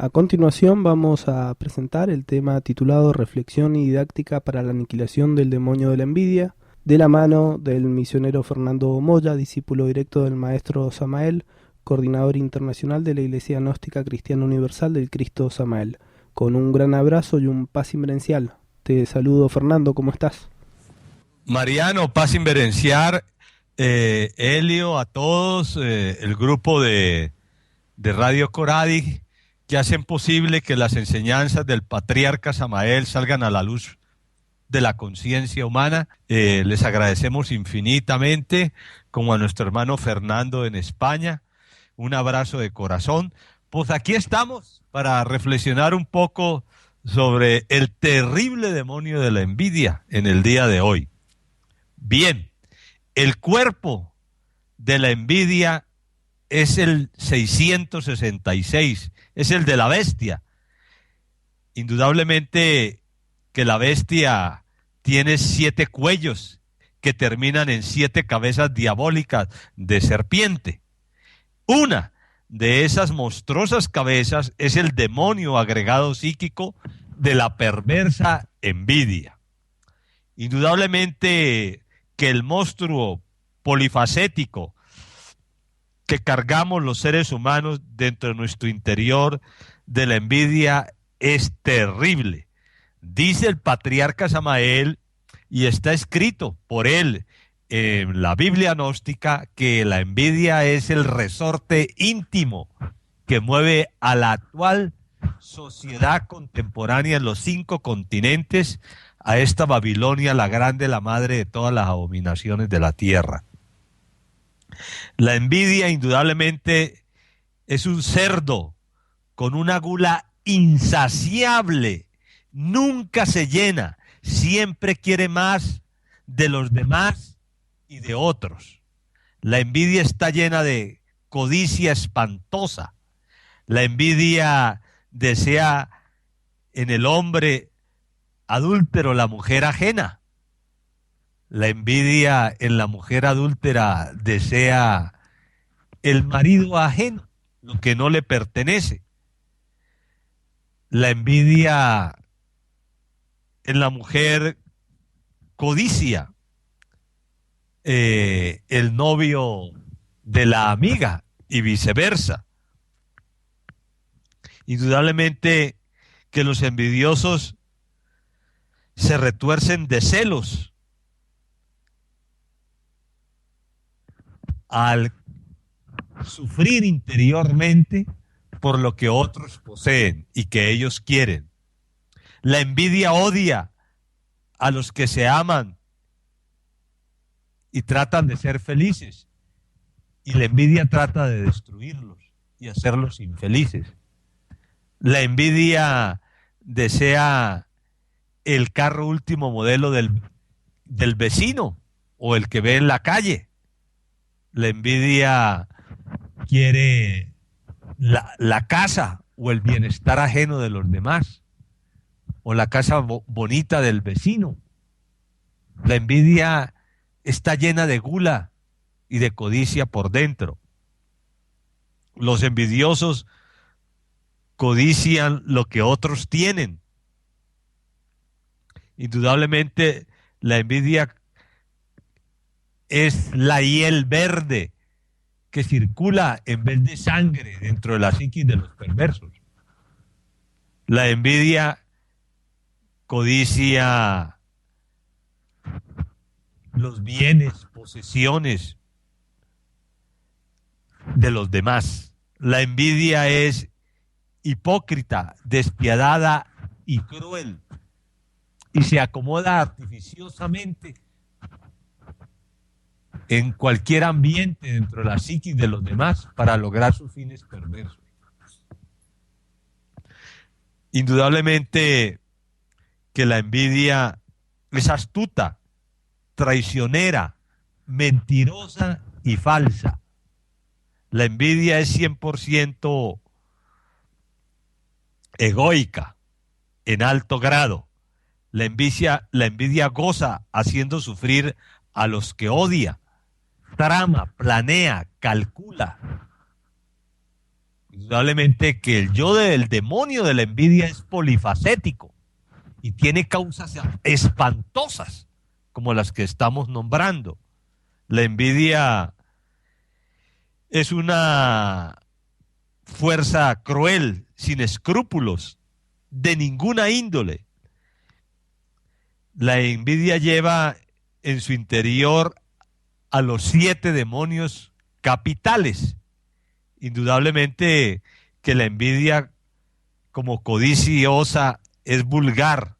A continuación vamos a presentar el tema titulado Reflexión y didáctica para la aniquilación del demonio de la envidia, de la mano del misionero Fernando Moya, discípulo directo del maestro Samael, coordinador internacional de la Iglesia Gnóstica Cristiana Universal del Cristo Samael. Con un gran abrazo y un paz inverencial. Te saludo, Fernando, ¿cómo estás? Mariano, paz inverenciar, Helio, a todos, el grupo de Radio Coradi, que hacen posible que las enseñanzas del patriarca Samael salgan a la luz de la conciencia humana. Les agradecemos infinitamente, como a nuestro hermano Fernando en España. Un abrazo de corazón. Pues aquí estamos para reflexionar un poco sobre el terrible demonio de la envidia en el día de hoy. Bien, el cuerpo de la envidia es el 666, es el de la bestia. Indudablemente que la bestia tiene 7 cuellos que terminan en 7 cabezas diabólicas de serpiente. Una de esas monstruosas cabezas es el demonio agregado psíquico de la perversa envidia. Indudablemente que el monstruo polifacético que cargamos los seres humanos dentro de nuestro interior de la envidia es terrible. Dice el patriarca Samael, y está escrito por él en la Biblia gnóstica, que la envidia es el resorte íntimo que mueve a la actual sociedad contemporánea en los 5 continentes, a esta Babilonia la grande, la madre de todas las abominaciones de la tierra. La envidia indudablemente es un cerdo con una gula insaciable, nunca se llena, siempre quiere más de los demás y de otros. La envidia está llena de codicia espantosa. La envidia desea en el hombre adúltero la mujer ajena. La envidia en la mujer adúltera desea el marido ajeno, lo que no le pertenece. La envidia en la mujer codicia el novio de la amiga y viceversa. Indudablemente que los envidiosos se retuercen de celos al sufrir interiormente por lo que otros poseen y que ellos quieren. La envidia odia a los que se aman y tratan de ser felices, y la envidia trata de destruirlos y hacerlos infelices. La envidia desea el carro último modelo del vecino o el que ve en la calle. La envidia quiere la casa o el bienestar ajeno de los demás, o la casa bonita del vecino. La envidia está llena de gula y de codicia por dentro. Los envidiosos codician lo que otros tienen. Indudablemente la envidia es la hiel verde que circula en vez de sangre dentro de la psiquis de los perversos. La envidia codicia los bienes, posesiones de los demás. La envidia es hipócrita, despiadada y cruel, y se acomoda artificiosamente en cualquier ambiente dentro de la psiquis de los demás para lograr sus fines perversos. Indudablemente que la envidia es astuta, traicionera, mentirosa y falsa. La envidia es 100% egoica, en alto grado. La envidia goza haciendo sufrir a los que odia. Trama, planea, calcula Indudablemente que el yo del demonio de la envidia es polifacético y tiene causas espantosas como las que estamos nombrando. La envidia es una fuerza cruel, sin escrúpulos, de ninguna índole. La envidia lleva en su interior a los 7 demonios capitales. Indudablemente que la envidia, como codiciosa, es vulgar.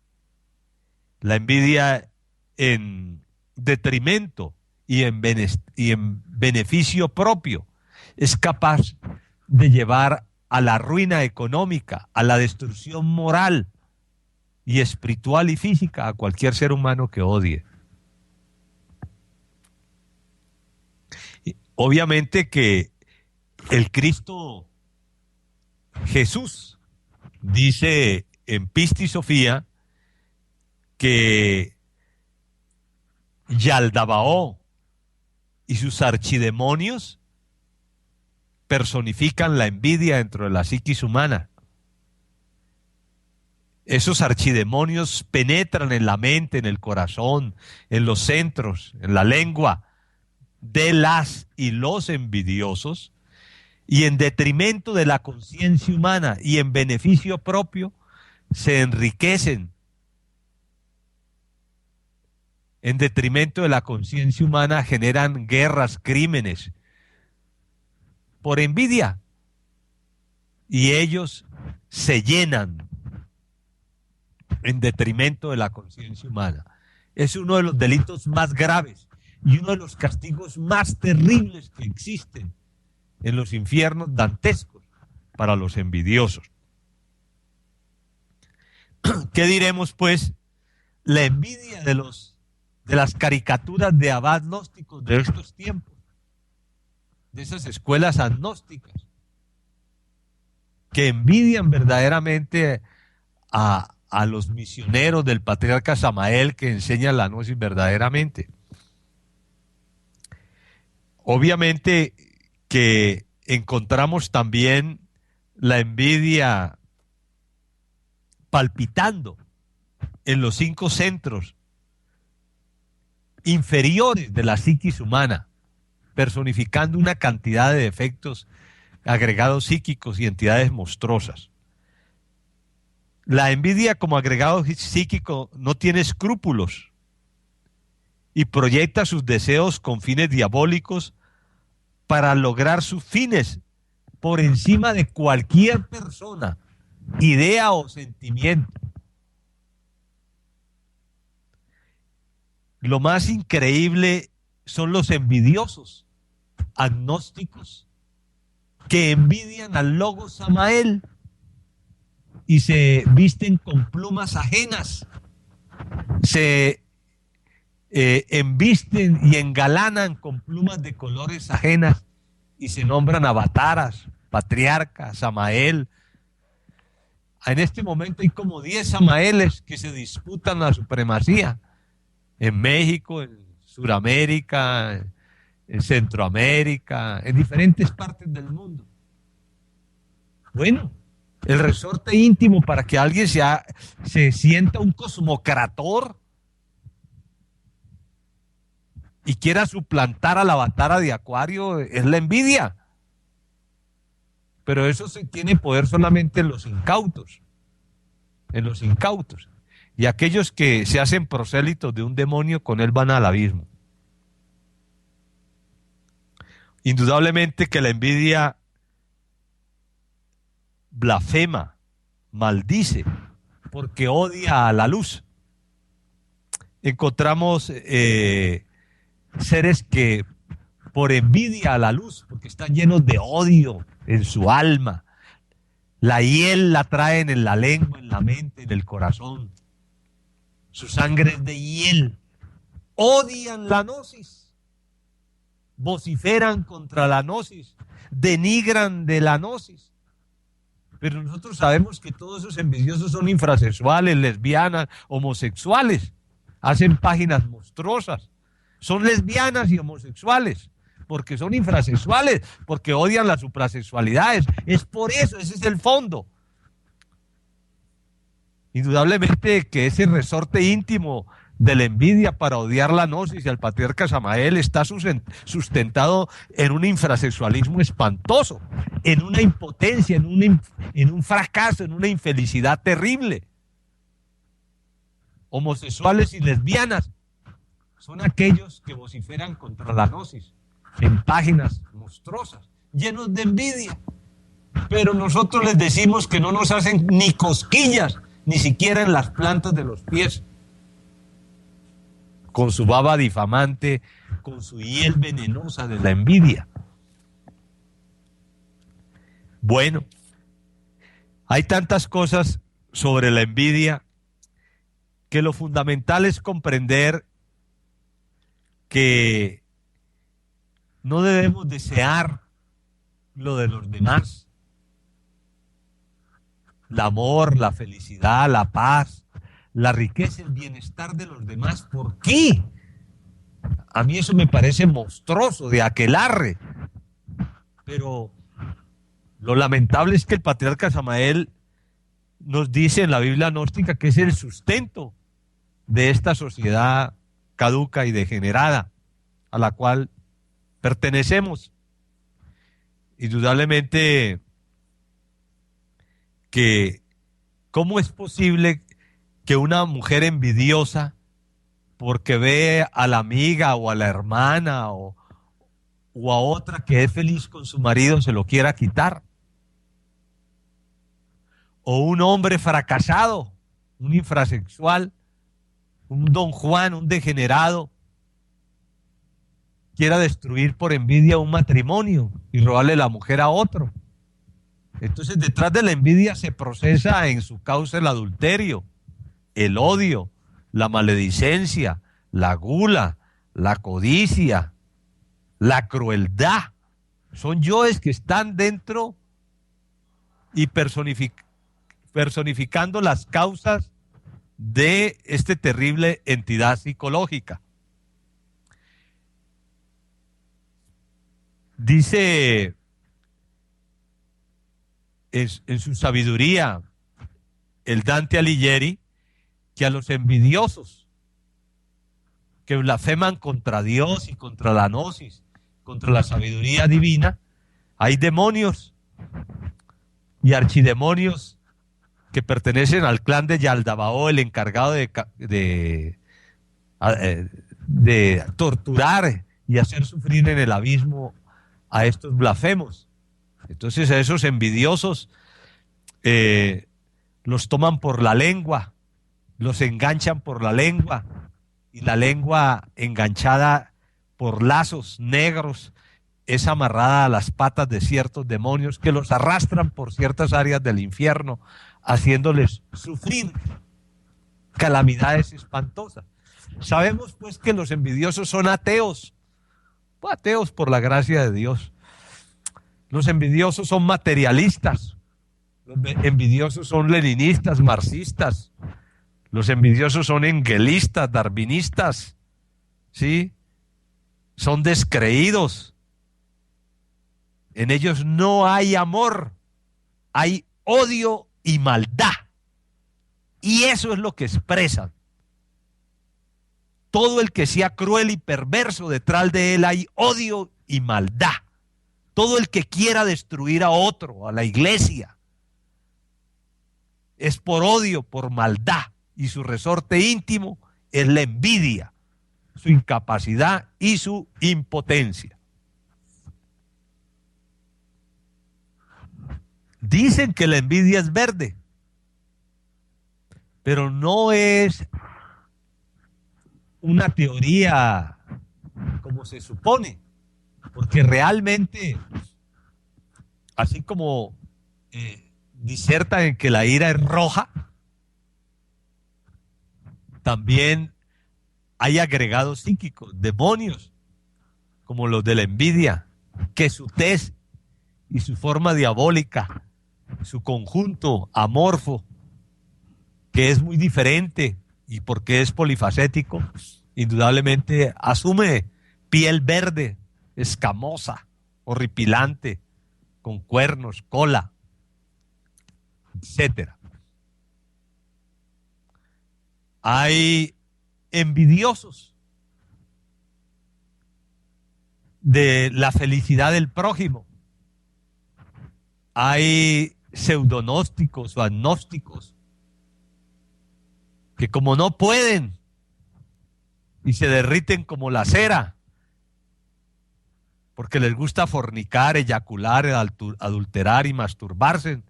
La envidia en detrimento y en beneficio propio es capaz de llevar a la ruina económica, a la destrucción moral y espiritual y física a cualquier ser humano que odie. Obviamente que el Cristo Jesús dice en Pisti Sofía que Yaldabaoth y sus archidemonios personifican la envidia dentro de la psiquis humana. Esos archidemonios penetran en la mente, en el corazón, en los centros, en la lengua de las y los envidiosos, y en detrimento de la conciencia humana y en beneficio propio se enriquecen. En detrimento de la conciencia humana generan guerras, crímenes, por envidia, y ellos se llenan en detrimento de la conciencia humana. Es uno de los delitos más graves y uno de los castigos más terribles que existen en los infiernos dantescos para los envidiosos. ¿Qué diremos, pues? La envidia de las caricaturas de abad gnósticos de estos tiempos, de esas escuelas agnósticas, que envidian verdaderamente a los misioneros del patriarca Samael que enseñan la gnosis verdaderamente. Obviamente que encontramos también la envidia palpitando en los 5 centros inferiores de la psiquis humana, personificando una cantidad de defectos agregados psíquicos y entidades monstruosas. La envidia como agregado psíquico no tiene escrúpulos y proyecta sus deseos con fines diabólicos para lograr sus fines por encima de cualquier persona, idea o sentimiento. Lo más increíble son los envidiosos, agnósticos, que envidian al Logos Samael y se visten con plumas ajenas, se embisten y engalanan con plumas de colores ajenas y se nombran avataras, patriarca, Samael. En este momento hay como 10 Samaeles que se disputan la supremacía en México, en Sudamérica, en Centroamérica, en diferentes partes del mundo. Bueno, el resorte íntimo para que alguien se sienta un cosmocrator y quiera suplantar a la avatara de Acuario es la envidia. Pero eso se tiene poder solamente en los incautos. En los incautos. Y aquellos que se hacen prosélitos de un demonio, con él van al abismo. Indudablemente que la envidia blasfema, maldice, porque odia a la luz. Encontramos seres que por envidia a la luz, porque están llenos de odio en su alma, la hiel la traen en la lengua, en la mente, en el corazón. Su sangre es de hiel. Odian la gnosis, vociferan contra la gnosis, denigran de la gnosis. Pero nosotros sabemos que todos esos envidiosos son infrasexuales, lesbianas, homosexuales. Hacen páginas monstruosas. Son lesbianas y homosexuales, porque son infrasexuales, porque odian las suprasexualidades. Es por eso, ese es el fondo. Indudablemente que ese resorte íntimo de la envidia para odiar la gnosis y al patriarca Samael está sustentado en un infrasexualismo espantoso, en una impotencia, en un fracaso, en una infelicidad terrible. Homosexuales y lesbianas son aquellos que vociferan contra la gnosis en páginas monstruosas, llenos de envidia. Pero nosotros les decimos que no nos hacen ni cosquillas, ni siquiera en las plantas de los pies, con su baba difamante, con su hiel venenosa de la envidia. Bueno, hay tantas cosas sobre la envidia que lo fundamental es comprender que no debemos desear lo de los demás. El amor, la felicidad, la paz, la riqueza, el bienestar de los demás. ¿Por qué? A mí eso me parece monstruoso, de aquelarre. Pero lo lamentable es que el patriarca Samael nos dice en la Biblia gnóstica que es el sustento de esta sociedad caduca y degenerada a la cual pertenecemos. Indudablemente que ¿cómo es posible que una mujer envidiosa, porque ve a la amiga o a la hermana o a otra que es feliz con su marido, se lo quiera quitar? O un hombre fracasado, un infrasexual, un don Juan, un degenerado, quiera destruir por envidia un matrimonio y robarle la mujer a otro. Entonces, detrás de la envidia se procesa en su causa el adulterio, el odio, la maledicencia, la gula, la codicia, la crueldad. Son yoes que están dentro y personificando las causas de esta terrible entidad psicológica. Dice en su sabiduría el Dante Alighieri que a los envidiosos que blasfeman contra Dios y contra la gnosis, contra la sabiduría divina, hay demonios y archidemonios que pertenecen al clan de Yaldabaoth, el encargado de torturar y hacer sufrir en el abismo a estos blasfemos. Entonces a esos envidiosos los toman por la lengua, los enganchan por la lengua, y la lengua enganchada por lazos negros es amarrada a las patas de ciertos demonios que los arrastran por ciertas áreas del infierno, haciéndoles sufrir calamidades espantosas. Sabemos pues que los envidiosos son ateos, ateos por la gracia de Dios. Los envidiosos son materialistas, los envidiosos son leninistas, marxistas, los envidiosos son engelistas, darwinistas, ¿sí? Son descreídos. En ellos no hay amor, hay odio y maldad. Y eso es lo que expresan. Todo el que sea cruel y perverso, detrás de él hay odio y maldad. Todo el que quiera destruir a otro, a la iglesia, es por odio, por maldad. Y su resorte íntimo es la envidia, su incapacidad y su impotencia. Dicen que la envidia es verde, pero no es una teoría como se supone, porque realmente, así como disertan en que la ira es roja, también hay agregados psíquicos, demonios, como los de la envidia, que su tez y su forma diabólica, su conjunto amorfo, que es muy diferente y porque es polifacético, indudablemente asume piel verde, escamosa, horripilante, con cuernos, cola, etcétera. Hay envidiosos de la felicidad del prójimo. Hay pseudonósticos o agnósticos que como no pueden y se derriten como la cera porque les gusta fornicar, eyacular, adulterar y masturbarse,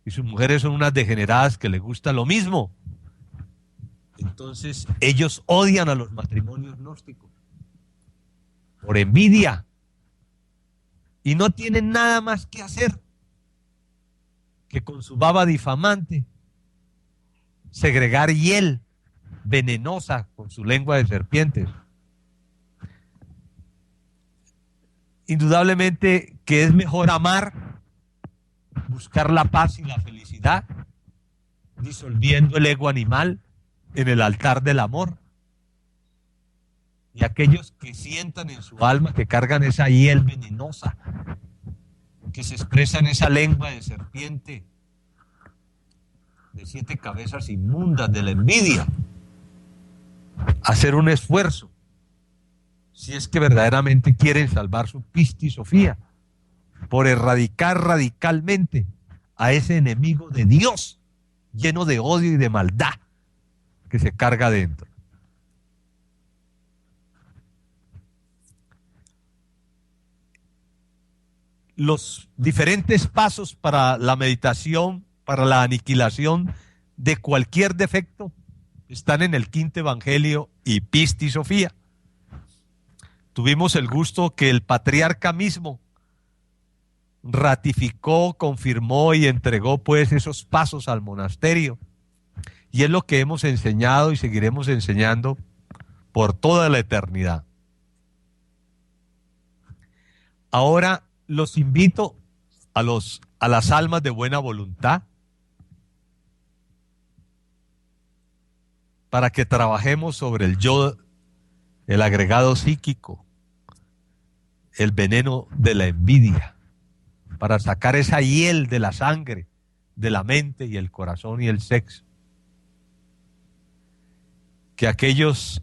y sus mujeres son unas degeneradas que les gusta lo mismo, entonces ellos odian a los matrimonios gnósticos por envidia y no tienen nada más que hacer que con su baba difamante segregar hiel venenosa con su lengua de serpientes. Indudablemente que es mejor amar, buscar la paz y la felicidad, disolviendo el ego animal en el altar del amor. Y aquellos que sientan en su alma que cargan esa hiel venenosa, que se expresa en esa lengua de serpiente, de 7 cabezas inmundas de la envidia, hacer un esfuerzo, si es que verdaderamente quieren salvar su Pisti Sofía, por erradicar radicalmente a ese enemigo de Dios, lleno de odio y de maldad, que se carga dentro. Los diferentes pasos para la meditación, para la aniquilación de cualquier defecto, están en el Quinto Evangelio y Pisti Sofía. Tuvimos el gusto que el patriarca mismo ratificó, confirmó y entregó pues esos pasos al monasterio. Y es lo que hemos enseñado y seguiremos enseñando por toda la eternidad. Ahora los invito a las almas de buena voluntad para que trabajemos sobre el yo, el agregado psíquico, el veneno de la envidia, para sacar esa hiel de la sangre, de la mente y el corazón y el sexo. Que aquellos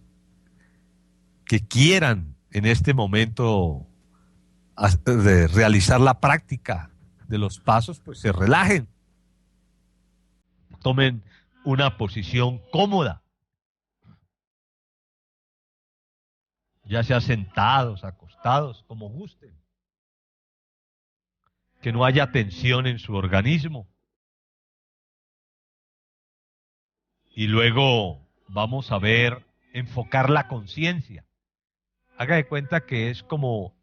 que quieran en este momento de realizar la práctica de los pasos, pues se relajen, tomen una posición cómoda, ya sea sentados, acostados, como gusten, que no haya tensión en su organismo. Y luego vamos a ver, enfocar la conciencia. Haga de cuenta que es como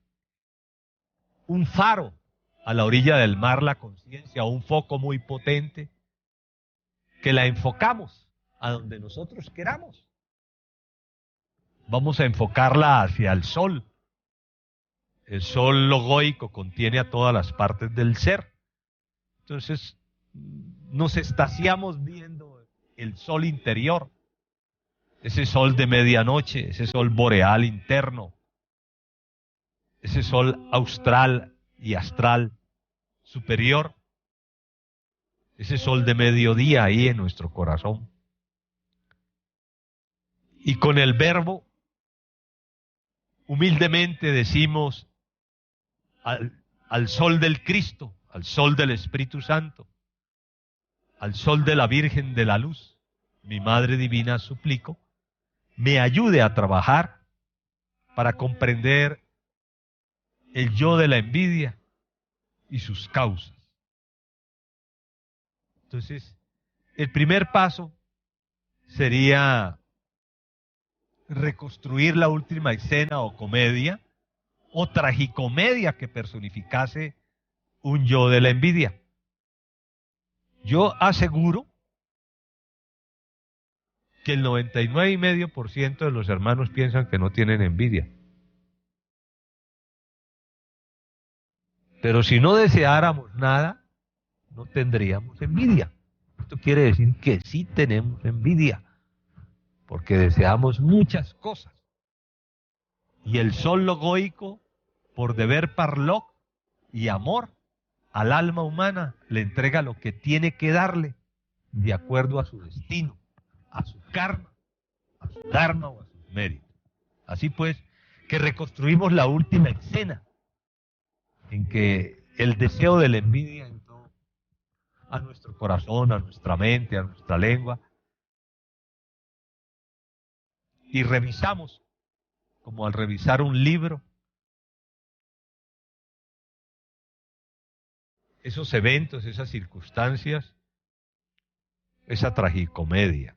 un faro a la orilla del mar, la conciencia, o un foco muy potente, que la enfocamos a donde nosotros queramos. Vamos a enfocarla hacia el sol. El sol logoico contiene a todas las partes del ser. Entonces, nos estaciamos viendo el sol interior, ese sol de medianoche, ese sol boreal interno, ese sol austral y astral superior, ese sol de mediodía ahí en nuestro corazón. Y con el verbo, humildemente decimos al sol del Cristo, al sol del Espíritu Santo, al sol de la Virgen de la Luz, mi Madre Divina, suplico, me ayude a trabajar para comprender el yo de la envidia y sus causas. Entonces, el primer paso sería reconstruir la última escena o comedia o tragicomedia que personificase un yo de la envidia. Yo aseguro que el 99,5% de los hermanos piensan que no tienen envidia. Pero si no deseáramos nada, no tendríamos envidia. Esto quiere decir que sí tenemos envidia, porque deseamos muchas cosas. Y el sol logoico, por deber parloc y amor al alma humana, le entrega lo que tiene que darle de acuerdo a su destino, a su karma, a su dharma o a sus méritos. Así pues, que reconstruimos la última escena en que el deseo de la envidia entró a nuestro corazón, a nuestra mente, a nuestra lengua, y revisamos, como al revisar un libro, esos eventos, esas circunstancias, esa tragicomedia.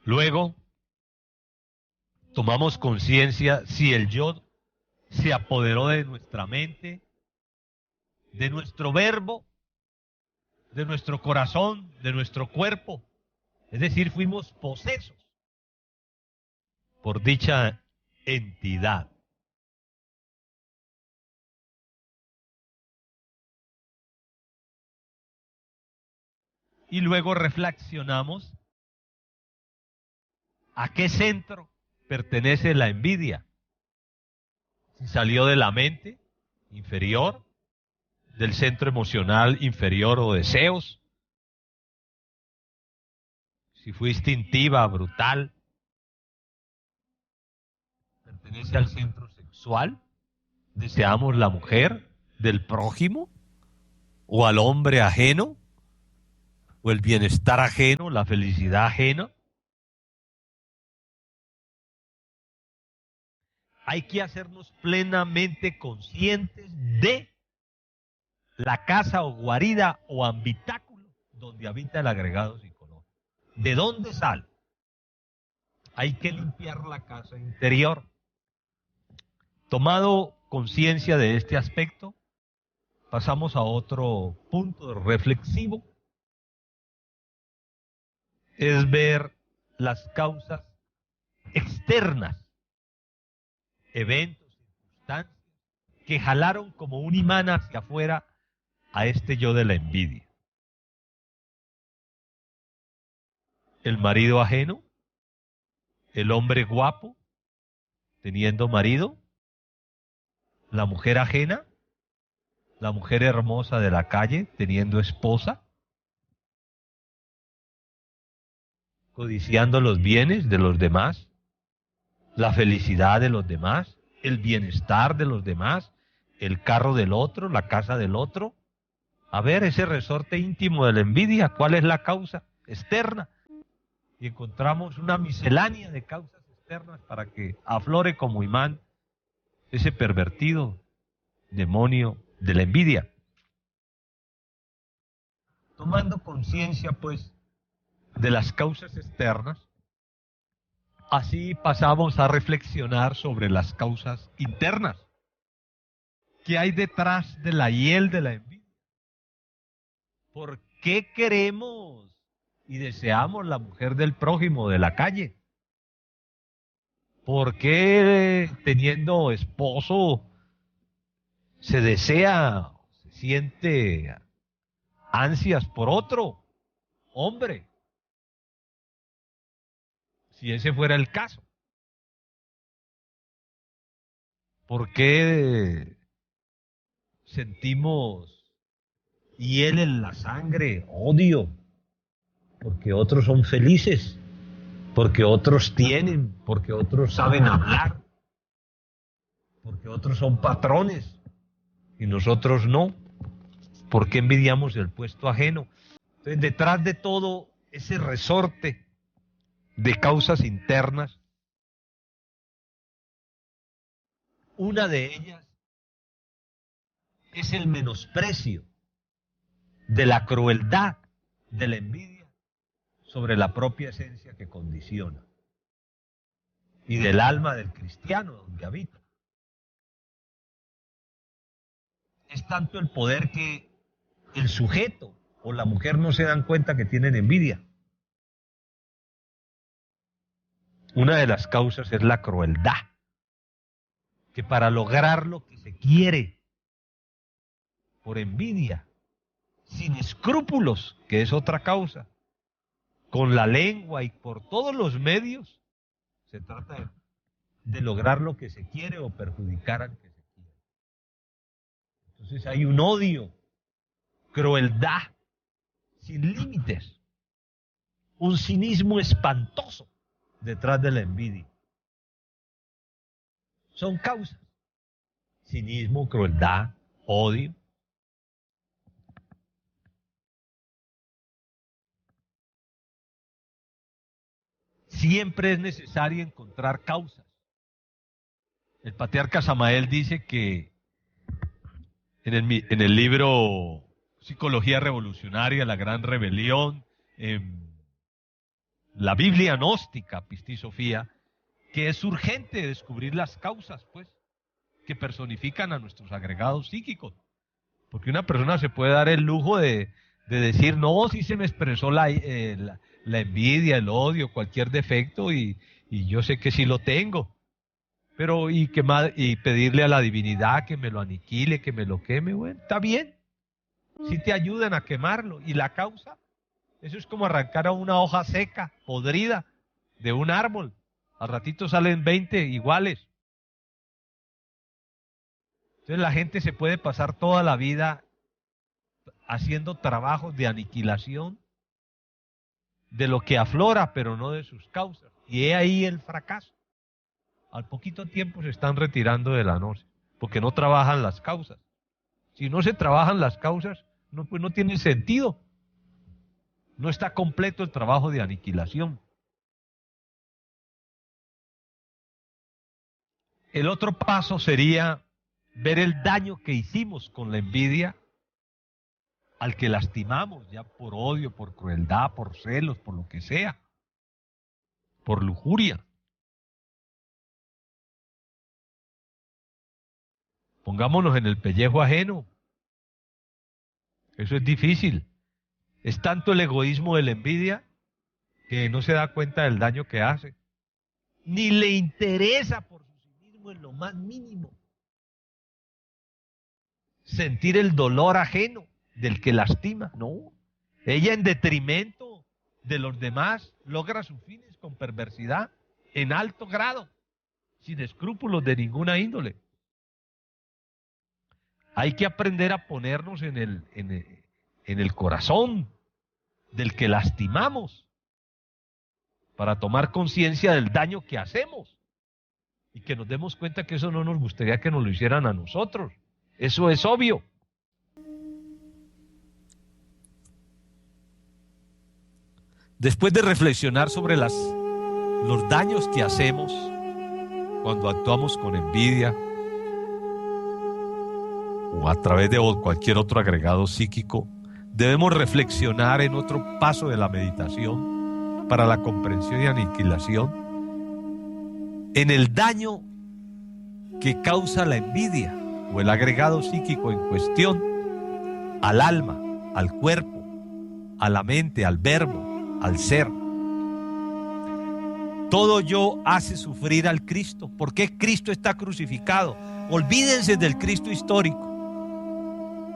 Luego, tomamos conciencia si el yo se apoderó de nuestra mente, de nuestro verbo, de nuestro corazón, de nuestro cuerpo. Es decir, fuimos posesos por dicha entidad. Y luego reflexionamos a qué centro pertenece la envidia. Si salió de la mente inferior, del centro emocional inferior o deseos, si fue instintiva, brutal, pertenece al centro sexual, deseamos la mujer del prójimo o al hombre ajeno o el bienestar ajeno, la felicidad ajena. Hay que hacernos plenamente conscientes de la casa o guarida o habitáculo donde habita el agregado psicológico. ¿De dónde sale? Hay que limpiar la casa interior. Tomado conciencia de este aspecto, pasamos a otro punto reflexivo. Es ver las causas externas, eventos, circunstancias, que jalaron como un imán hacia afuera a este yo de la envidia. El marido ajeno, el hombre guapo, teniendo marido, la mujer ajena, la mujer hermosa de la calle, teniendo esposa, codiciando los bienes de los demás, la felicidad de los demás, el bienestar de los demás, el carro del otro, la casa del otro. A ver, ese resorte íntimo de la envidia, ¿cuál es la causa externa? Y encontramos una miscelánea de causas externas para que aflore como imán ese pervertido demonio de la envidia. Tomando conciencia, pues, de las causas externas, así pasamos a reflexionar sobre las causas internas. ¿Qué hay detrás de la hiel de la envidia? ¿Por qué queremos y deseamos la mujer del prójimo de la calle? ¿Por qué teniendo esposo se desea, se siente ansias por otro hombre? Si ese fuera el caso. ¿Por qué sentimos hiel en la sangre, odio? Porque otros son felices, porque otros tienen, porque otros saben hablar, porque otros son patrones y nosotros no. ¿Por qué envidiamos el puesto ajeno? Entonces, detrás de todo ese resorte de causas internas, una de ellas es el menosprecio de la crueldad de la envidia sobre la propia esencia que condiciona y del alma del cristiano donde habita. Es tanto el poder que el sujeto o la mujer no se dan cuenta que tienen envidia. Una de las causas es la crueldad, que para lograr lo que se quiere, por envidia, sin escrúpulos, que es otra causa, con la lengua y por todos los medios, se trata de lograr lo que se quiere o perjudicar al que se quiere. Entonces hay un odio, crueldad, sin límites, un cinismo espantoso detrás de la envidia. Son causas: cinismo, crueldad, odio. Siempre es necesario encontrar causas. El patriarca Samael dice que en el libro Psicología Revolucionaria, La Gran Rebelión, la Biblia gnóstica, Pistisofía, que es urgente descubrir las causas, pues, que personifican a nuestros agregados psíquicos. Porque una persona se puede dar el lujo de decir, no, sí se me expresó la envidia, el odio, cualquier defecto, y yo sé que sí lo tengo. Pero, y pedirle a la divinidad que me lo aniquile, que me lo queme, bueno, está bien. Sí te ayudan a quemarlo. ¿Y la causa? Eso es como arrancar a una hoja seca, podrida, de un árbol. Al ratito salen 20 iguales. Entonces la gente se puede pasar toda la vida haciendo trabajos de aniquilación de lo que aflora, pero no de sus causas. Y he ahí el fracaso. Al poquito tiempo se están retirando de la gnosis, porque no trabajan las causas. Si no se trabajan las causas, pues no tiene sentido. No está completo el trabajo de aniquilación. El otro paso sería ver el daño que hicimos con la envidia al que lastimamos, ya por odio, por crueldad, por celos, por lo que sea, por lujuria. Pongámonos en el pellejo ajeno. Eso es difícil. Es tanto el egoísmo de la envidia que no se da cuenta del daño que hace. Ni le interesa por sí mismo en lo más mínimo sentir el dolor ajeno del que lastima. No. Ella, en detrimento de los demás, logra sus fines con perversidad en alto grado, sin escrúpulos de ninguna índole. Hay que aprender a ponernos en el corazón del que lastimamos para tomar conciencia del daño que hacemos y que nos demos cuenta que eso no nos gustaría que nos lo hicieran a nosotros. Eso es obvio. Después de reflexionar sobre los daños que hacemos cuando actuamos con envidia o a través de cualquier otro agregado psíquico, debemos reflexionar en otro paso de la meditación para la comprensión y aniquilación en el daño que causa la envidia o el agregado psíquico en cuestión al alma, al cuerpo, a la mente, al verbo, al ser. Todo yo hace sufrir al Cristo. ¿Por qué Cristo está crucificado? Olvídense del Cristo histórico.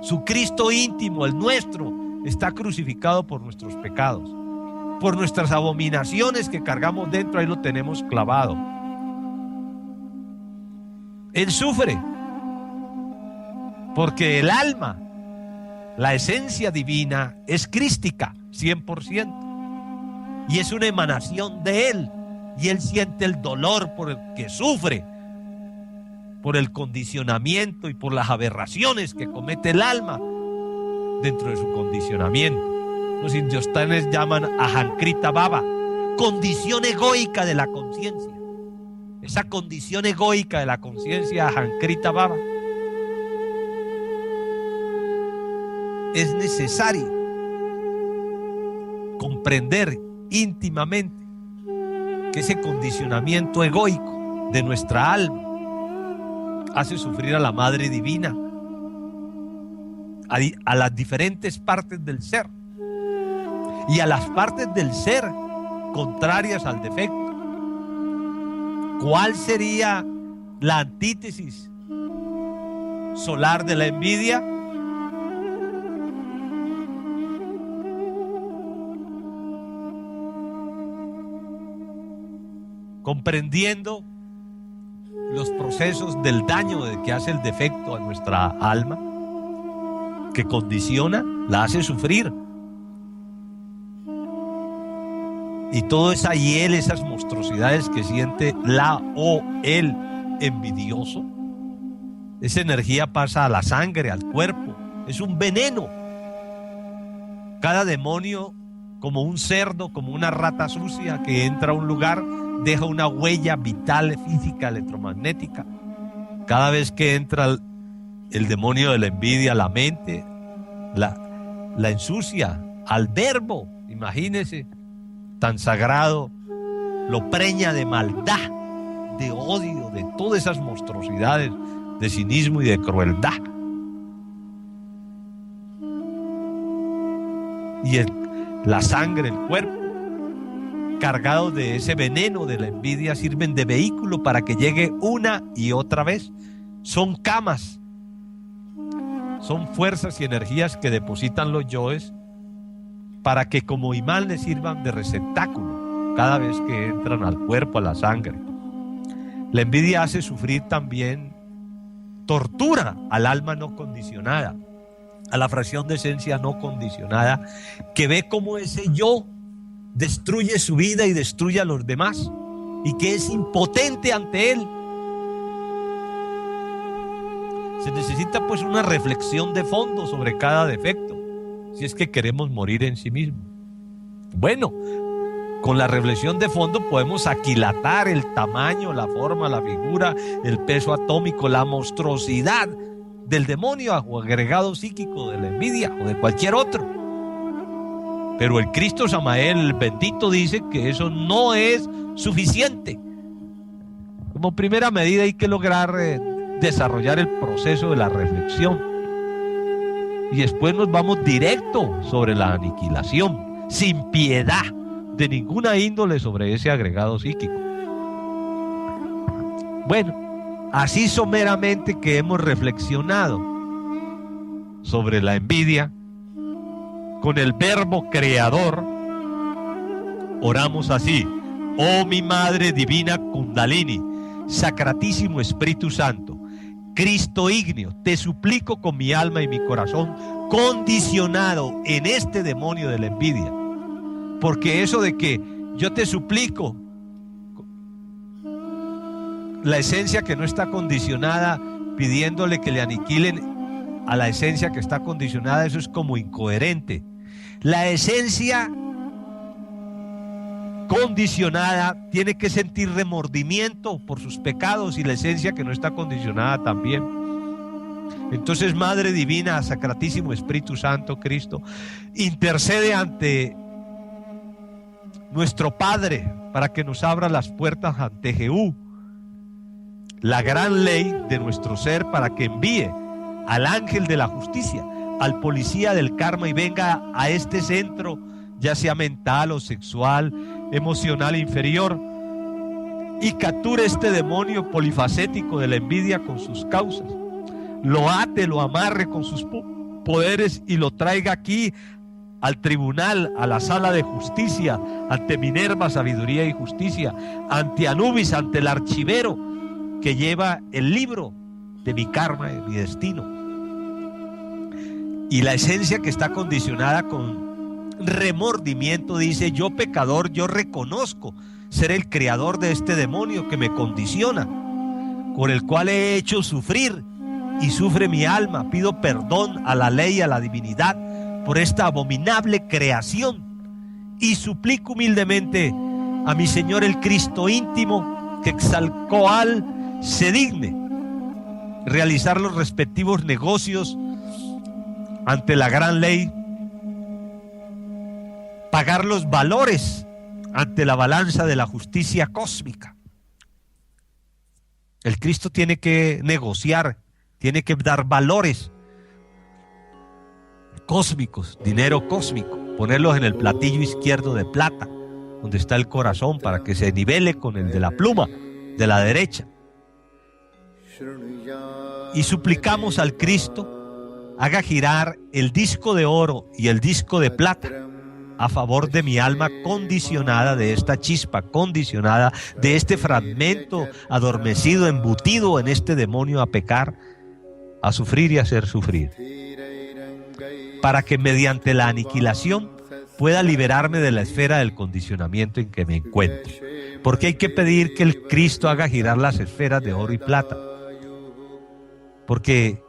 Su Cristo íntimo, el nuestro, está crucificado por nuestros pecados, por nuestras abominaciones que cargamos dentro. Ahí lo tenemos clavado. Él sufre porque el alma, la esencia divina, es crística 100%, y es una emanación de Él, y Él siente el dolor por el que sufre, por el condicionamiento y por las aberraciones que comete el alma dentro de su condicionamiento. Los indiostanes llaman ahankrita bhava, condición egoica de la conciencia. Esa condición egoica de la conciencia, ahankrita bhava, es necesario comprender íntimamente que ese condicionamiento egoico de nuestra alma hace sufrir a la Madre Divina, a las diferentes partes del ser y a las partes del ser contrarias al defecto, ¿Cuál sería la antítesis solar de la envidia? Comprendiendo los procesos del daño que hace el defecto a nuestra alma, que condiciona, la hace sufrir. Y toda esa hiel, esas monstruosidades que siente la o el envidioso, esa energía pasa a la sangre, al cuerpo, es un veneno. Cada demonio, como un cerdo, como una rata sucia que entra a un lugar, deja una huella vital, física, electromagnética. Cada vez que entra el demonio de la envidia a la mente, la ensucia al verbo, imagínese, tan sagrado, lo preña de maldad, de odio, de todas esas monstruosidades, de cinismo y de crueldad. Y la sangre, el cuerpo, cargados de ese veneno de la envidia, sirven de vehículo para que llegue una y otra vez. Son camas, son fuerzas y energías que depositan los yoes para que como imán les sirvan de receptáculo cada vez que entran al cuerpo, a la sangre. La envidia hace sufrir también, tortura al alma no condicionada, a la fracción de esencia no condicionada, que ve cómo ese yo destruye su vida y destruye a los demás, y que es impotente ante él. Se necesita pues una reflexión de fondo sobre cada defecto, si es que queremos morir en sí mismo. Bueno, con la reflexión de fondo podemos aquilatar el tamaño, la forma, la figura, el peso atómico, la monstruosidad del demonio o agregado psíquico de la envidia o de cualquier otro. Pero el Cristo Samael, el bendito, dice que eso no es suficiente. Como primera medida hay que lograr desarrollar el proceso de la reflexión. Y después nos vamos directo sobre la aniquilación, sin piedad de ninguna índole sobre ese agregado psíquico. Bueno, así someramente que hemos reflexionado sobre la envidia, con el verbo creador, oramos así: oh mi Madre Divina Kundalini, Sacratísimo Espíritu Santo, Cristo ígneo, te suplico con mi alma y mi corazón, condicionado en este demonio de la envidia. Porque eso de que yo te suplico, la esencia que no está condicionada, pidiéndole que le aniquilen a la esencia que está condicionada, eso es como incoherente. La esencia condicionada tiene que sentir remordimiento por sus pecados, y la esencia que no está condicionada también. Entonces, Madre Divina, Sacratísimo Espíritu Santo, Cristo, intercede ante nuestro Padre para que nos abra las puertas ante Jehú, la gran ley de nuestro ser, para que envíe al ángel de la justicia, al policía del karma, y venga a este centro, ya sea mental o sexual, emocional inferior, y capture este demonio polifacético de la envidia con sus causas, lo ate, lo amarre con sus poderes y lo traiga aquí al tribunal, a la sala de justicia, ante Minerva, sabiduría y justicia, ante Anubis, ante el archivero que lleva el libro de mi karma, de mi destino. Y la esencia que está condicionada con remordimiento dice: yo pecador, yo reconozco ser el creador de este demonio que me condiciona, con el cual he hecho sufrir y sufre mi alma. Pido perdón a la ley y a la divinidad por esta abominable creación, y suplico humildemente a mi Señor el Cristo íntimo que Quetzalcóatl se digne realizar los respectivos negocios ante la gran ley, pagar los valores ante la balanza de la justicia cósmica. El Cristo tiene que negociar, tiene que dar valores cósmicos, dinero cósmico, ponerlos en el platillo izquierdo de plata, donde está el corazón, para que se nivele con el de la pluma, de la derecha. Y suplicamos al Cristo haga girar el disco de oro y el disco de plata a favor de mi alma condicionada, de esta chispa condicionada, de este fragmento adormecido, embutido en este demonio a pecar, a sufrir y a hacer sufrir, para que mediante la aniquilación pueda liberarme de la esfera del condicionamiento en que me encuentro. Porque hay que pedir que el Cristo haga girar las esferas de oro y plata, porque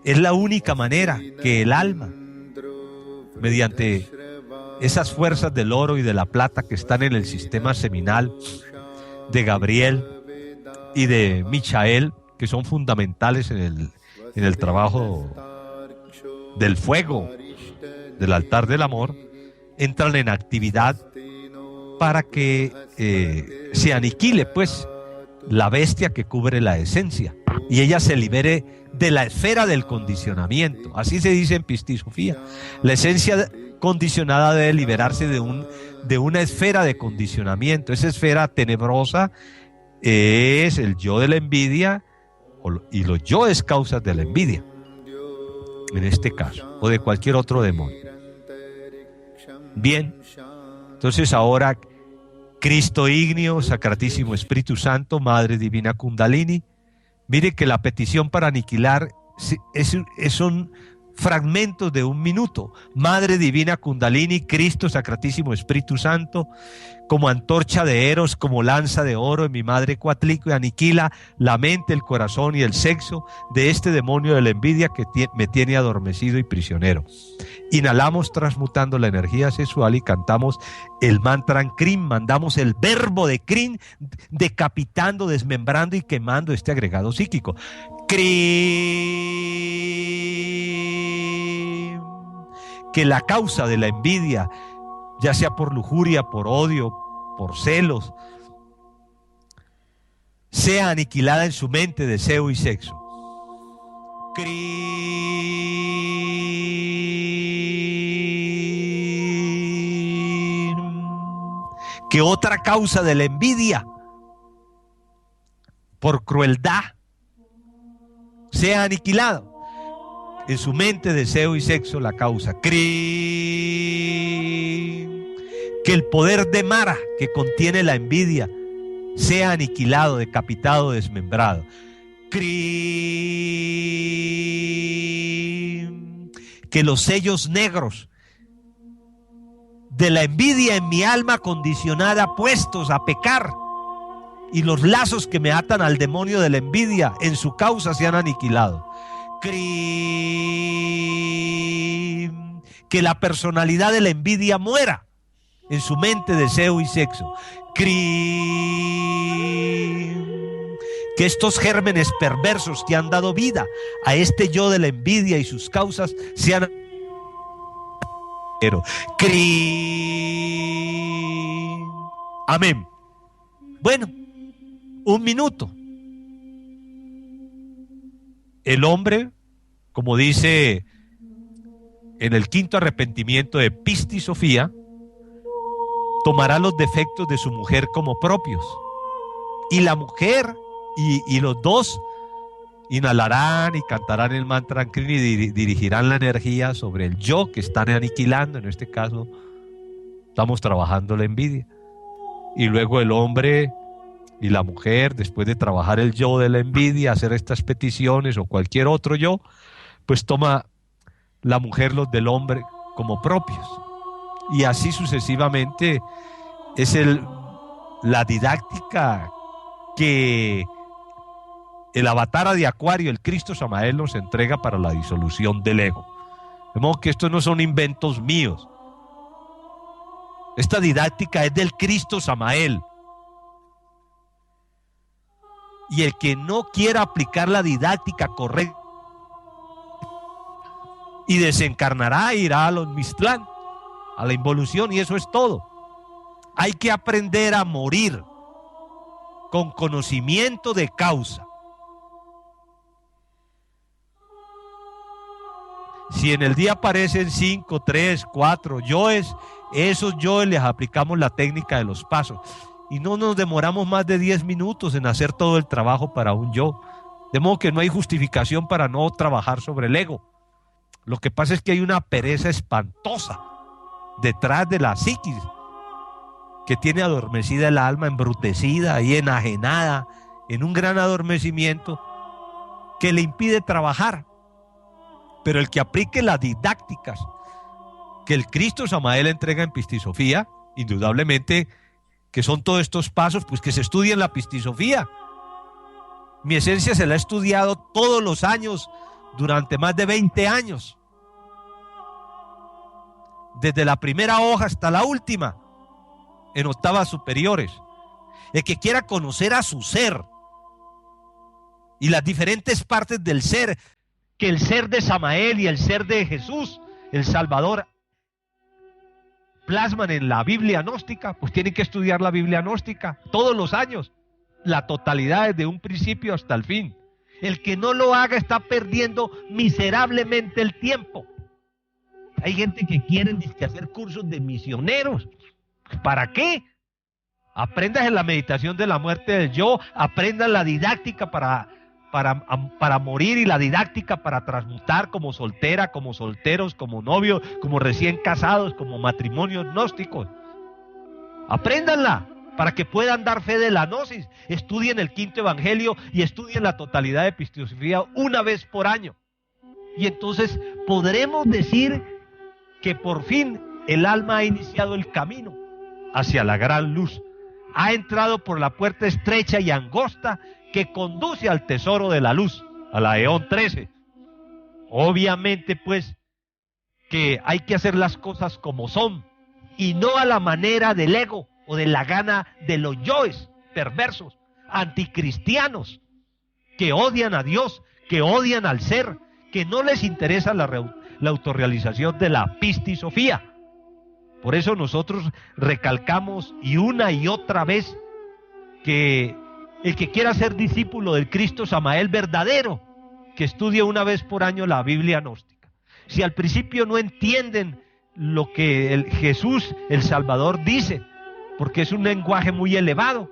es la única manera que el alma, mediante esas fuerzas del oro y de la plata que están en el sistema seminal de Gabriel y de Michael, que son fundamentales en el trabajo del fuego, del altar del amor, entran en actividad para que se aniquile pues la bestia que cubre la esencia y ella se libere de la esfera del condicionamiento. Así se dice en Pistisofía. La esencia condicionada debe liberarse de una esfera de condicionamiento. Esa esfera tenebrosa es el yo de la envidia y los yoes causas de la envidia, en este caso, o de cualquier otro demonio. Bien, entonces ahora Cristo ígneo, Sacratísimo Espíritu Santo, Madre Divina Kundalini, mire que la petición para aniquilar son fragmentos de 1 minuto. Madre Divina Kundalini, Cristo, Sacratísimo Espíritu Santo, como antorcha de Eros, como lanza de oro en mi madre Coatlicue, aniquila la mente, el corazón y el sexo de este demonio de la envidia que me tiene adormecido y prisionero. Inhalamos transmutando la energía sexual y cantamos el mantra Krim, mandamos el verbo de Krim, decapitando, desmembrando y quemando este agregado psíquico. Krim. Que la causa de la envidia, ya sea por lujuria, por odio, por celos, sea aniquilada en su mente, deseo y sexo. Que otra causa de la envidia, por crueldad, sea aniquilado en su mente, deseo y sexo, la causa. Que el poder de Mara que contiene la envidia sea aniquilado, decapitado, desmembrado. Que los sellos negros de la envidia en mi alma condicionada, puestos a pecar, y los lazos que me atan al demonio de la envidia en su causa sean aniquilados. Que la personalidad de la envidia muera en su mente, deseo y sexo. Que estos gérmenes perversos que han dado vida a este yo de la envidia y sus causas sean. Amén. Bueno, 1 minuto. El hombre, como dice en el 5.º arrepentimiento de Pistisofía, tomará los defectos de su mujer como propios. Y la mujer y los dos inhalarán y cantarán el mantra Krim y dirigirán la energía sobre el yo que están aniquilando. En este caso, estamos trabajando la envidia. Y luego el hombre y la mujer, después de trabajar el yo de la envidia, hacer estas peticiones o cualquier otro yo, pues toma la mujer los del hombre como propios. Y así sucesivamente es la didáctica que el avatar de Acuario, el Cristo Samael, nos entrega para la disolución del ego. De modo que estos no son inventos míos. Esta didáctica es del Cristo Samael. Y el que no quiera aplicar la didáctica correcta y desencarnará, irá a los Mixtlán, a la involución, y eso es todo. Hay que aprender a morir con conocimiento de causa. Si en el día aparecen 5, 3, 4 yoes, esos yoes les aplicamos la técnica de los pasos. y no nos demoramos más de 10 minutos en hacer todo el trabajo para un yo. De modo que no hay justificación para no trabajar sobre el ego. Lo que pasa es que hay una pereza espantosa detrás de la psiquis que tiene adormecida el alma, embrutecida y enajenada en un gran adormecimiento que le impide trabajar. Pero el que aplique las didácticas que el Cristo Samael entrega en Pistisofía, indudablemente que son todos estos pasos, pues que se estudien la Pistisofía. Mi esencia se la he estudiado todos los años durante más de 20 años. Desde la primera hoja hasta la última, en octavas superiores. El que quiera conocer a su ser y las diferentes partes del ser, que el ser de Samael y el ser de Jesús, el Salvador, plasman en la Biblia gnóstica, pues tienen que estudiar la Biblia gnóstica todos los años, la totalidad desde un principio hasta el fin. El que no lo haga está perdiendo miserablemente el tiempo. Hay gente que quieren hacer cursos de misioneros. ¿Para qué? Aprendas en la meditación de la muerte del yo, aprendas la didáctica para morir y la didáctica para transmutar como soltera, como solteros, como novios, como recién casados, como matrimonios gnósticos. Apréndanla para que puedan dar fe de la gnosis. Estudien el quinto evangelio y estudien la totalidad de Pistisofía una vez por año. Y entonces podremos decir que por fin el alma ha iniciado el camino hacia la gran luz. Ha entrado por la puerta estrecha y angosta que conduce al tesoro de la luz, a la Eón 13. Obviamente, pues, que hay que hacer las cosas como son y no a la manera del ego o de la gana de los yoes perversos, anticristianos, que odian a Dios, que odian al ser, que no les interesa la autorrealización de la Pistisofía. Por eso nosotros recalcamos y una y otra vez que el que quiera ser discípulo del Cristo Samael verdadero, que estudie una vez por año la Biblia gnóstica. Si al principio no entienden lo que Jesús, el Salvador, dice, porque es un lenguaje muy elevado,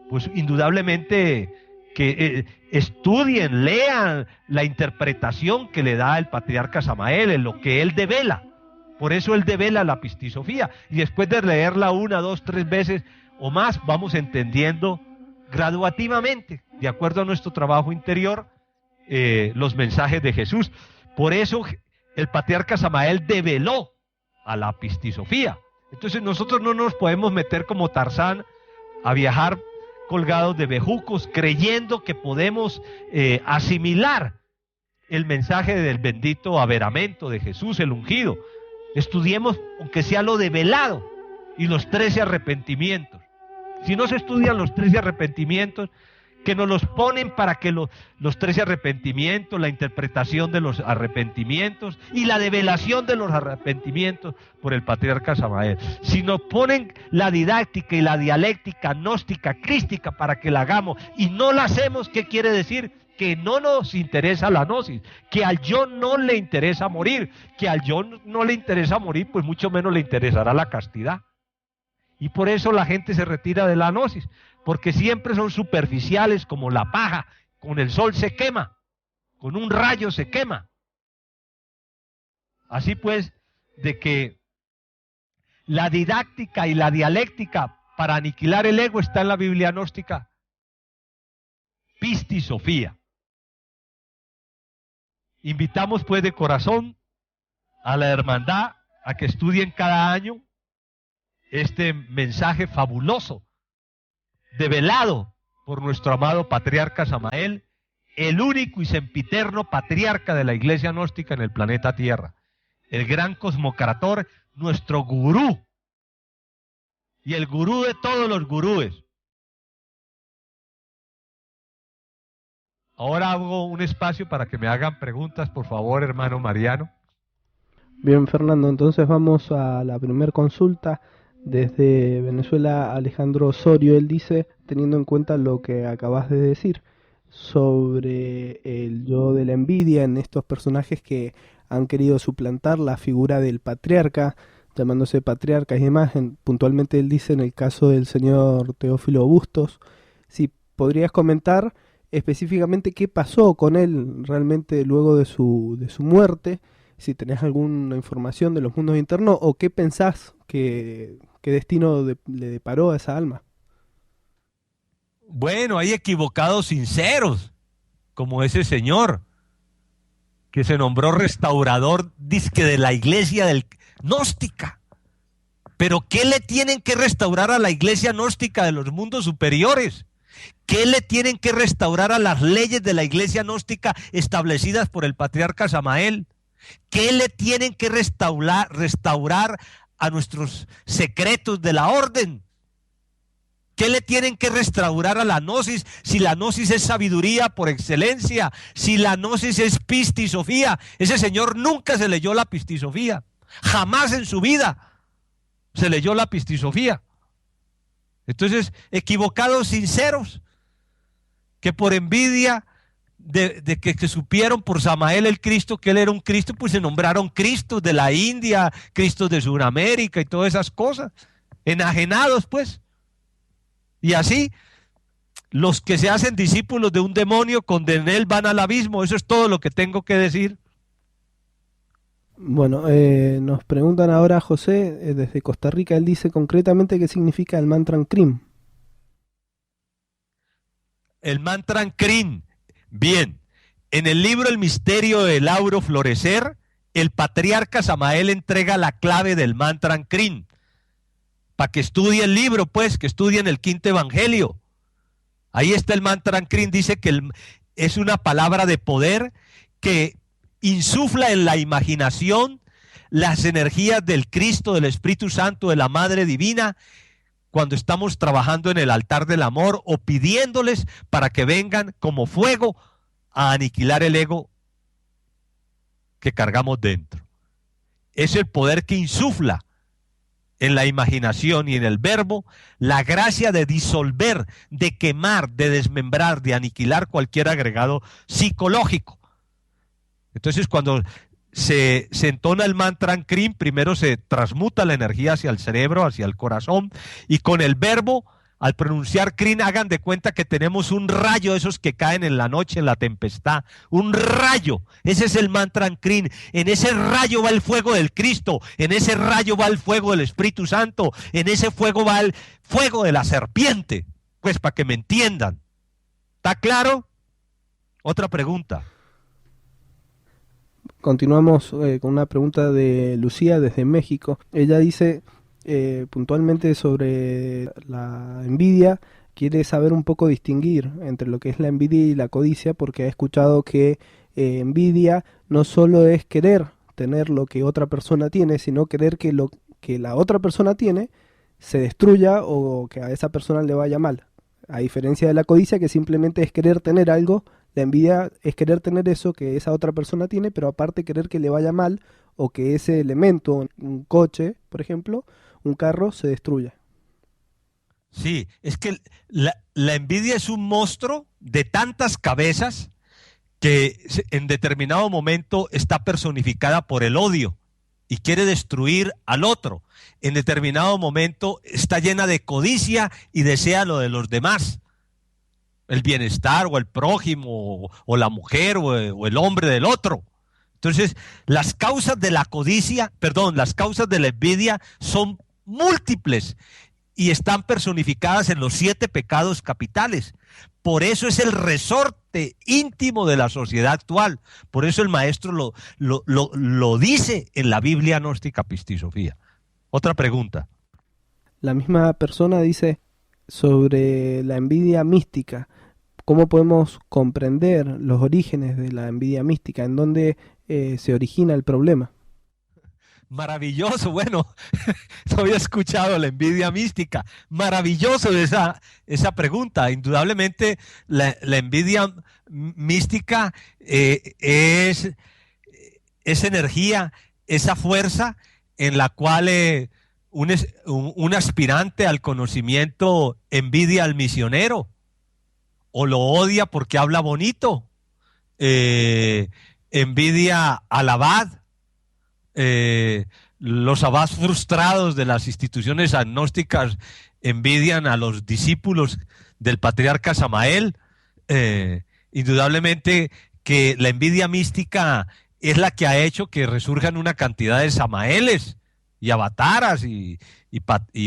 pues indudablemente que estudien, lean la interpretación que le da el patriarca Samael en lo que él devela. Por eso él devela la Pistisofía. Y después de leerla una, dos, tres veces o más, vamos entendiendo graduativamente, de acuerdo a nuestro trabajo interior, los mensajes de Jesús. Por eso el patriarca Samael develó a la Pistisofía. Entonces nosotros no nos podemos meter como Tarzán a viajar colgados de bejucos, creyendo que podemos asimilar el mensaje del bendito averamento de Jesús, el ungido. Estudiemos, aunque sea lo develado, y los 13 arrepentimientos. Si no se estudian los 13 arrepentimientos, que nos los ponen para que los 13 arrepentimientos, la interpretación de los arrepentimientos y la develación de los arrepentimientos por el patriarca Samael. Si nos ponen la didáctica y la dialéctica gnóstica, crística para que la hagamos y no la hacemos, ¿qué quiere decir? Que no nos interesa la gnosis, que al yo no le interesa morir, que al yo no le interesa morir, pues mucho menos le interesará la castidad. Y por eso la gente se retira de la gnosis, porque siempre son superficiales como la paja, con el sol se quema, con un rayo se quema. Así pues, de que la didáctica y la dialéctica para aniquilar el ego está en la Biblia gnóstica Pistisofía. Invitamos pues de corazón a la hermandad a que estudien cada año este mensaje fabuloso, develado por nuestro amado patriarca Samael, el único y sempiterno patriarca de la iglesia gnóstica en el planeta Tierra, el gran cosmocrator, nuestro gurú, y el gurú de todos los gurúes. Ahora hago un espacio para que me hagan preguntas, por favor, hermano Mariano. Bien, Fernando, entonces vamos a la primera consulta. Desde Venezuela, Alejandro Osorio, él dice, teniendo en cuenta lo que acabas de decir sobre el yo de la envidia en estos personajes que han querido suplantar la figura del patriarca, llamándose patriarcas y demás. Puntualmente él dice en el caso del señor Teófilo Bustos. Si podrías comentar específicamente qué pasó con él realmente luego de su muerte, si tenés alguna información de los mundos internos o qué pensás qué destino le deparó a esa alma. Bueno, hay equivocados sinceros, como ese señor que se nombró restaurador disque de la iglesia del gnóstica. Pero ¿qué le tienen que restaurar a la iglesia gnóstica de los mundos superiores? ¿Qué le tienen que restaurar a las leyes de la iglesia gnóstica establecidas por el patriarca Samael? ¿Qué le tienen que restaurar a nuestros secretos de la orden? ¿Qué le tienen que restaurar a la gnosis si la gnosis es sabiduría por excelencia? Si la gnosis es pistisofía. Ese señor nunca se leyó la pistisofía. Jamás en su vida se leyó la pistisofía. Entonces, equivocados sinceros, que por envidia de que supieron por Samael el Cristo que él era un Cristo, pues se nombraron Cristos de la India, Cristos de Sudamérica y todas esas cosas. Enajenados, pues. Y así, los que se hacen discípulos de un demonio, con él van al abismo. Eso es todo lo que tengo que decir. Bueno, nos preguntan ahora José, desde Costa Rica. Él dice concretamente qué significa el mantra Krim. El mantra Krim. Bien, en el libro El misterio del auro florecer, el patriarca Samael entrega la clave del mantra Krim. Para que estudie el libro, pues, que estudien el quinto evangelio. Ahí está el mantra Krim, dice que es una palabra de poder que insufla en la imaginación las energías del Cristo, del Espíritu Santo, de la Madre Divina, cuando estamos trabajando en el altar del amor o pidiéndoles para que vengan como fuego a aniquilar el ego que cargamos dentro. Es el poder que insufla en la imaginación y en el verbo la gracia de disolver, de quemar, de desmembrar, de aniquilar cualquier agregado psicológico. Entonces, cuando se entona el mantra Krim, primero se transmuta la energía hacia el cerebro, hacia el corazón, y con el verbo, al pronunciar Krim, hagan de cuenta que tenemos un rayo de esos que caen en la noche, en la tempestad, un rayo. Ese es el mantra Krim. En ese rayo va el fuego del Cristo, en ese rayo va el fuego del Espíritu Santo, en ese fuego va el fuego de la serpiente. Pues para que me entiendan. ¿Está claro? Otra pregunta. Continuamos con una pregunta de Lucía desde México. Ella dice puntualmente sobre la envidia, quiere saber un poco distinguir entre lo que es la envidia y la codicia, porque ha escuchado que envidia no solo es querer tener lo que otra persona tiene, sino querer que lo que la otra persona tiene se destruya o que a esa persona le vaya mal. A diferencia de la codicia, que simplemente es querer tener algo. La envidia es querer tener eso que esa otra persona tiene, pero aparte querer que le vaya mal o que ese elemento, un coche, por ejemplo, un carro, se destruya. Sí, es que la envidia es un monstruo de tantas cabezas que en determinado momento está personificada por el odio y quiere destruir al otro. En determinado momento está llena de codicia y desea lo de los demás. El bienestar o el prójimo o la mujer o el hombre del otro. Entonces, las causas de la codicia, las causas de la envidia son múltiples y están personificadas en los 7 pecados capitales. Por eso es el resorte íntimo de la sociedad actual. Por eso el maestro lo dice en la Biblia gnóstica Pistisofía. Otra pregunta. La misma persona dice sobre la envidia mística. ¿Cómo podemos comprender los orígenes de la envidia mística? ¿En dónde se origina el problema? Maravilloso, bueno, no había escuchado la envidia mística. Maravilloso esa pregunta. Indudablemente la envidia mística es energía, esa fuerza en la cual un aspirante al conocimiento envidia al misionero o lo odia porque habla bonito, envidia al abad, los abás frustrados de las instituciones agnósticas envidian a los discípulos del patriarca Samael. Indudablemente que la envidia mística es la que ha hecho que resurjan una cantidad de Samaeles y avataras y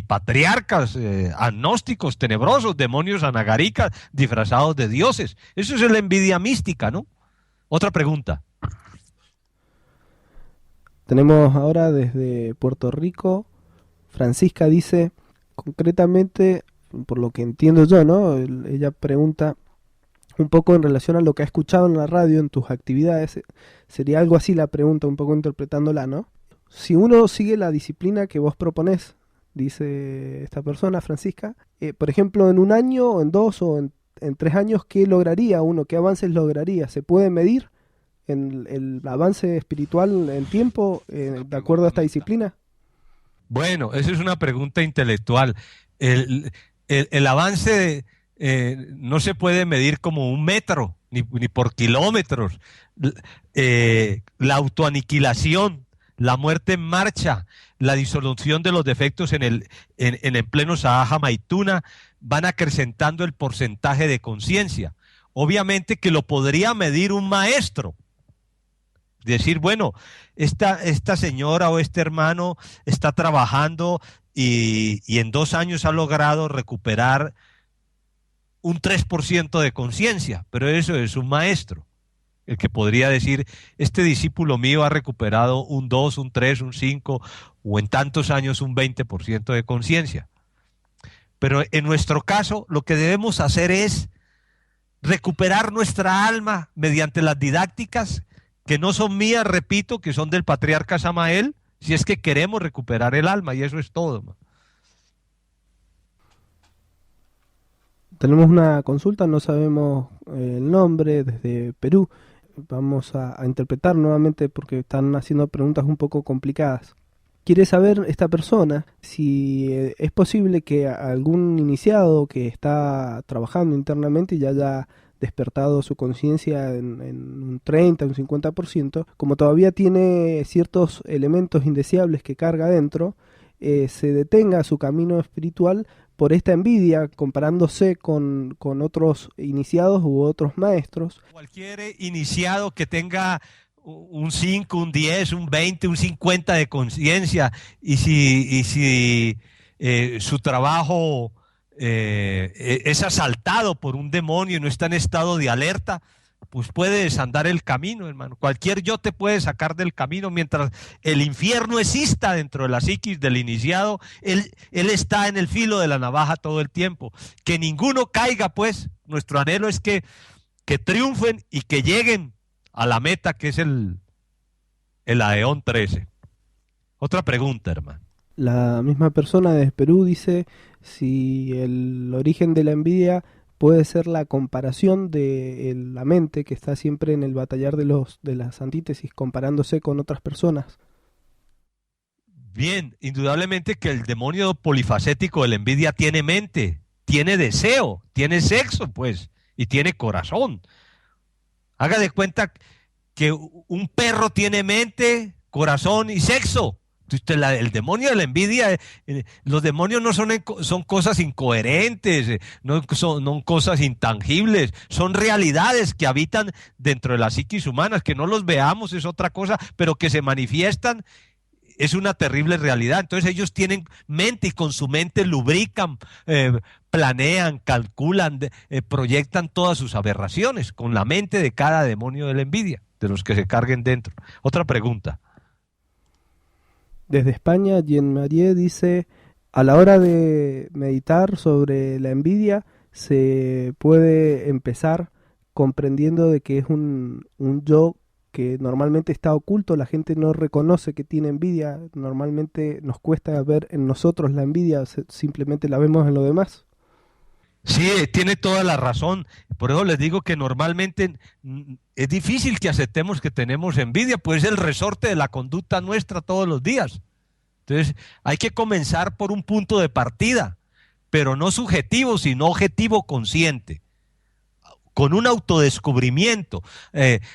patriarcas agnósticos tenebrosos, demonios anagaricas disfrazados de dioses. Eso es la envidia mística, ¿no? Otra pregunta. Tenemos ahora desde Puerto Rico, Francisca dice, concretamente, por lo que entiendo yo, ¿no? Ella pregunta un poco en relación a lo que ha escuchado en la radio, en tus actividades. Sería algo así la pregunta, un poco interpretándola, ¿no? Si uno sigue la disciplina que vos proponés, dice esta persona, Francisca, por ejemplo, en un año, o en 2 o en 3 años, ¿qué lograría uno? ¿Qué avances lograría? ¿Se puede medir en el avance espiritual en tiempo de acuerdo a esta disciplina? Bueno, esa es una pregunta intelectual. El avance no se puede medir como un metro, ni por kilómetros. La autoaniquilación, la muerte en marcha, la disolución de los defectos en el pleno Sahaja Maituna van acrecentando el porcentaje de conciencia. Obviamente que lo podría medir un maestro. Decir, bueno, esta señora o este hermano está trabajando y en 2 años ha logrado recuperar un 3% de conciencia, pero eso es un maestro, el que podría decir, este discípulo mío ha recuperado un 2, un 3, un 5 o en tantos años un 20% de conciencia. Pero en nuestro caso lo que debemos hacer es recuperar nuestra alma mediante las didácticas que no son mías, repito, que son del patriarca Samael, si es que queremos recuperar el alma, y eso es todo. Tenemos una consulta, no sabemos el nombre, desde Perú. Vamos a interpretar nuevamente porque están haciendo preguntas un poco complicadas. Quiere saber esta persona si es posible que algún iniciado que está trabajando internamente y ya haya despertado su conciencia en un 30, un 50%, como todavía tiene ciertos elementos indeseables que carga dentro, se detenga su camino espiritual por esta envidia, comparándose con otros iniciados u otros maestros. Cualquier iniciado que tenga un 5, un 10, un 20, un 50 de conciencia, y si su trabajo es asaltado por un demonio y no está en estado de alerta, pues puede desandar el camino, hermano. Cualquier yo te puede sacar del camino. Mientras el infierno exista dentro de la psiquis del iniciado, él está en el filo de la navaja todo el tiempo. Que ninguno caiga, pues. Nuestro anhelo es que triunfen y que lleguen a la meta, que es el Aeón 13. Otra pregunta, hermano. La misma persona de Perú dice si el origen de la envidia puede ser la comparación de la mente que está siempre en el batallar de las antítesis, comparándose con otras personas. Bien, indudablemente que el demonio polifacético de la envidia tiene mente, tiene deseo, tiene sexo, pues, y tiene corazón. Haga de cuenta que un perro tiene mente, corazón y sexo. El demonio de la envidia, los demonios no son cosas incoherentes, no son cosas intangibles, son realidades que habitan dentro de las psiquis humanas. Que no los veamos es otra cosa, pero que se manifiestan es una terrible realidad. Entonces ellos tienen mente y con su mente lubrican, planean, calculan, proyectan todas sus aberraciones con la mente de cada demonio de la envidia, de los que se carguen dentro. Otra pregunta. Desde España, Jean-Marie dice, a la hora de meditar sobre la envidia, se puede empezar comprendiendo de que es un yo que normalmente está oculto, la gente no reconoce que tiene envidia, normalmente nos cuesta ver en nosotros la envidia, simplemente la vemos en lo demás. Sí, tiene toda la razón. Por eso les digo que normalmente es difícil que aceptemos que tenemos envidia, pues es el resorte de la conducta nuestra todos los días. Entonces hay que comenzar por un punto de partida, pero no subjetivo, sino objetivo consciente. con un autodescubrimiento,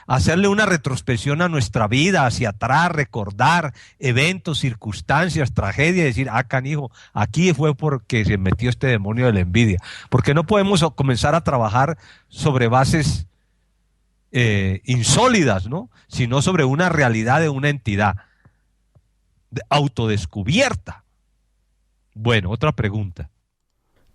hacerle una retrospección a nuestra vida, hacia atrás, recordar eventos, circunstancias, tragedias, decir, canijo, aquí fue porque se metió este demonio de la envidia. Porque no podemos comenzar a trabajar sobre bases insólidas, ¿no? Sino sobre una realidad de una entidad autodescubierta. Bueno, otra pregunta.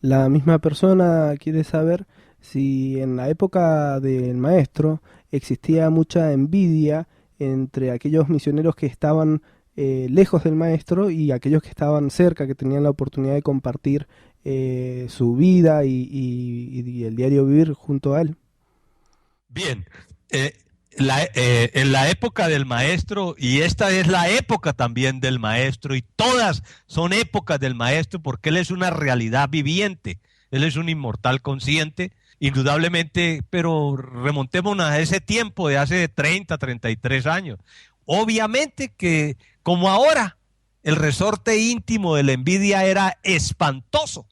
La misma persona quiere saber si en la época del maestro existía mucha envidia entre aquellos misioneros que estaban lejos del maestro y aquellos que estaban cerca, que tenían la oportunidad de compartir su vida y el diario vivir junto a él. Bien, en la época del maestro, y esta es la época también del maestro, y todas son épocas del maestro porque él es una realidad viviente, él es un inmortal consciente, indudablemente, pero remontémonos a ese tiempo de hace 30, 33 años. Obviamente que, como ahora, el resorte íntimo de la envidia era espantoso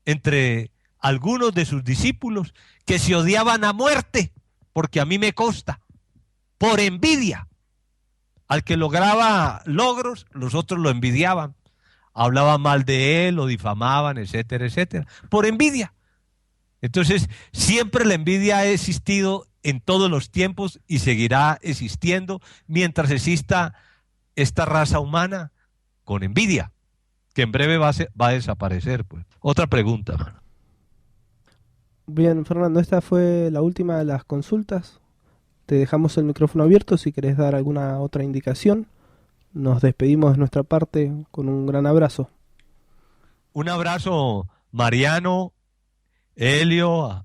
entre algunos de sus discípulos que se odiaban a muerte, porque a mí me consta, por envidia. Al que lograba logros, los otros lo envidiaban, hablaban mal de él, lo difamaban, etcétera, etcétera, por envidia. Entonces, siempre la envidia ha existido en todos los tiempos y seguirá existiendo mientras exista esta raza humana con envidia, que en breve va a desaparecer, pues. Otra pregunta, mano. Bien, Fernando, esta fue la última de las consultas. Te dejamos el micrófono abierto si querés dar alguna otra indicación. Nos despedimos de nuestra parte con un gran abrazo. Un abrazo, Mariano, Helio,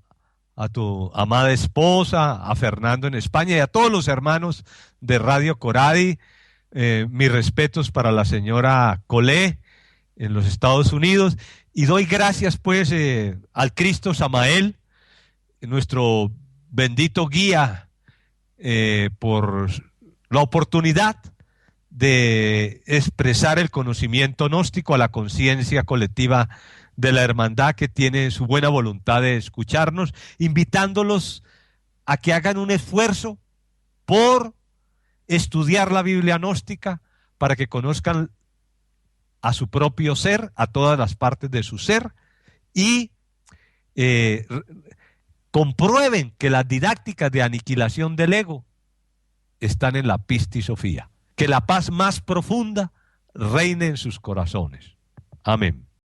a tu amada esposa, a Fernando en España y a todos los hermanos de Radio Coradi. Mis respetos para la señora Colé en los Estados Unidos, y doy gracias pues al Cristo Samael, nuestro bendito guía, por la oportunidad de expresar el conocimiento gnóstico a la conciencia colectiva de la hermandad, que tiene su buena voluntad de escucharnos, invitándolos a que hagan un esfuerzo por estudiar la Biblia gnóstica para que conozcan a su propio ser, a todas las partes de su ser, y comprueben que las didácticas de aniquilación del ego están en la Pistis Sophia. Que la paz más profunda reine en sus corazones. Amén.